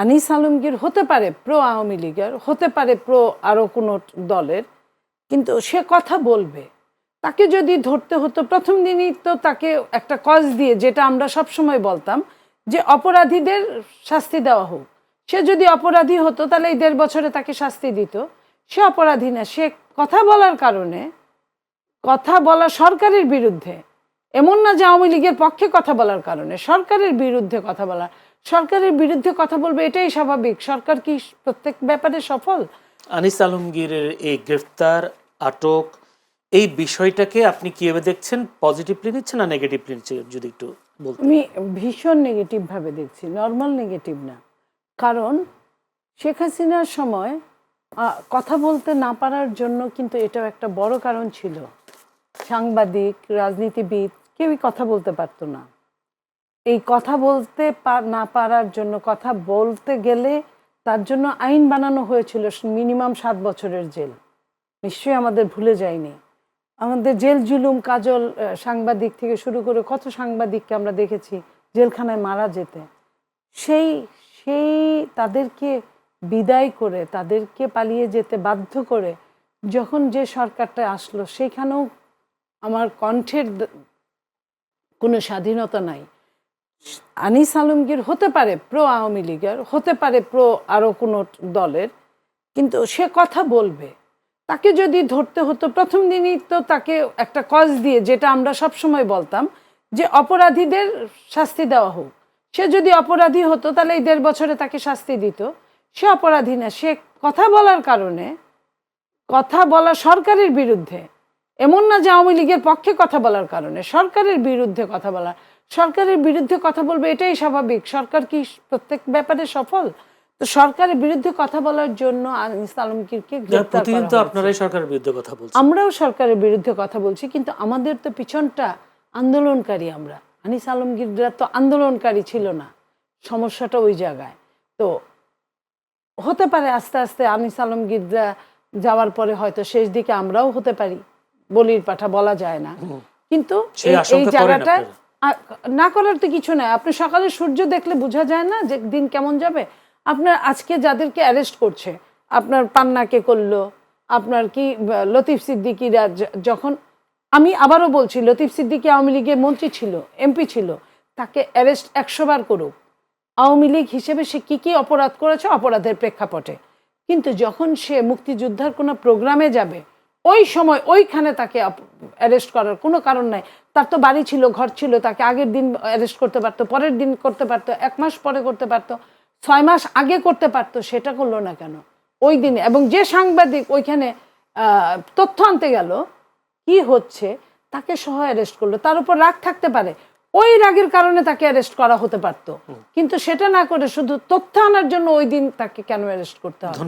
আনিস আলমগীর হতে পারে প্রো আওয়ামী লীগের, হতে পারে প্রো আরও কোনো দলের, কিন্তু সে কথা বলবে। তাকে যদি ধরতে হতো প্রথম দিনই তো তাকে একটা কজ দিয়ে, যেটা আমরা সবসময় বলতাম যে অপরাধীদের শাস্তি দেওয়া হোক। সে যদি অপরাধী হতো তাহলে এই 1.5 বছরে তাকে শাস্তি দিত। সে অপরাধী না, সে কথা বলার কারণে, কথা বলা সরকারের বিরুদ্ধে, এমন না যে আওয়ামী লীগের পক্ষে কথা বলার কারণে, সরকারের বিরুদ্ধে কথা বলা। সরকারের বিরুদ্ধে কথা বলবে, এটাই স্বাভাবিক। সরকার কি প্রত্যেক ব্যাপারে সফল? আনিস আলমগীরের এই গ্রেফতার, আটক, এই বিষয়টাকে আপনি কিভাবে দেখছেন? পজিটিভলি নিচ্ছেন না নেগেটিভলি নিচ্ছেন, যদি একটু বলতেন। আমি ভীষণ নেগেটিভভাবে দেখছি, নর্মাল নেগেটিভ না। কারণ শেখ হাসিনার সময় কথা বলতে না পারার জন্য কিন্তু এটাও একটা বড় কারণ ছিল। সাংবাদিক, রাজনীতিবিদ কেউই কথা বলতে পারতো না। এই কথা বলতে না পারার জন্য, কথা বলতে গেলে তার জন্য আইন বানানো হয়েছিল মিনিমাম 7 বছরের জেল। নিশ্চয়ই আমাদের ভুলে যায়নি। আমাদের জেল জুলুম, কাজল সাংবাদিক থেকে শুরু করে কত সাংবাদিককে আমরা দেখেছি জেলখানায় মারা যেতে। সেই সেই তাদেরকে বিদায় করে, তাদেরকে পালিয়ে যেতে বাধ্য করে যখন যে সরকারটা আসলো, সেখানেও আমার কণ্ঠের কোনো স্বাধীনতা নাই। আনিস আলমগীর হতে পারে প্রো আওয়ামী লীগের, হতে পারে প্রো আরও কোনো দলের, কিন্তু সে কথা বলবে। তাকে যদি ধরতে হতো প্রথম দিনই তো তাকে একটা কজ দিয়ে, যেটা আমরা সবসময় বলতাম যে অপরাধীদের শাস্তি দেওয়া হোক। সে যদি অপরাধী হতো তাহলে এই 1.5 বছরে তাকে শাস্তি দিত। সে অপরাধী না, সে কথা বলার কারণে, কথা বলা সরকারের বিরুদ্ধে, এমন না যে আওয়ামী লীগের পক্ষে কথা বলার কারণে, সরকারের বিরুদ্ধে কথা বলা। সরকারের বিরুদ্ধে কথা বলবে, এটাই স্বাভাবিক। সরকার কি প্রত্যেক ব্যাপারে সফল? তো সরকারের বিরুদ্ধে কথা বলার জন্য আনিস আলমগীরকে গ্রেফতার করা হয়েছে। আপনারাই সরকারের বিরুদ্ধে কথা বলছেন। আমরাও সরকারের বিরুদ্ধে কথা বলছি, কিন্তু আমাদের তো পিছনটা আন্দোলনকারী। আমরা, আনিস আলমগীররা তো আন্দোলনকারী ছিল না। সমস্যাটা ওই জায়গায়। তো হতে পারে আস্তে আস্তে আনিস আলমগীররা যাওয়ার পরে হয়তো শেষ দিকে আমরাও হতে পারি, বলির পাঠা বলা যায় না। কিন্তু এই জায়গাটা না করার তো কিছু নাই। আপনি সকালে সূর্য দেখলে বোঝা যায় না যে দিন কেমন যাবে? আপনার আজকে যাদেরকে অ্যারেস্ট করছে, আপনার পান্নাকে করলো, আপনার কি লতিফ সিদ্দিকীরা, যখন, আমি আবারও বলছি, লতিফ সিদ্দিকী আওয়ামী লীগের মন্ত্রী ছিল, এমপি ছিল, তাকে অ্যারেস্ট 100 বার করুক। আওয়ামী লীগ হিসেবে সে কী কী অপরাধ করেছে অপরাধের প্রেক্ষাপটে, কিন্তু যখন সে মুক্তিযোদ্ধার কোনো প্রোগ্রামে যাবে, ওই সময় ওইখানে তাকে অ্যারেস্ট করার কোনো কারণ নাই। তার তো বাড়ি ছিল, ঘর ছিল, তাকে আগের দিন অ্যারেস্ট করতে পারতো, পরের দিন করতে পারতো, 1 মাস পরে করতে পারতো, 6 মাস আগে করতে পারতো। সেটা করলো না কেন ওই দিনে? এবং যে সাংবাদিক ওইখানে তথ্য আনতে গেল কি হচ্ছে, তাকে সহ অ্যারেস্ট করলো। তার উপর রাগ থাকতে পারে, ওই রাগের কারণে তাকে অ্যারেস্ট করা হতে পারতো, কিন্তু সেটা না করে শুধু তথ্য আনার জন্য ওই দিন তাকে কেন অ্যারেস্ট করতে হবে?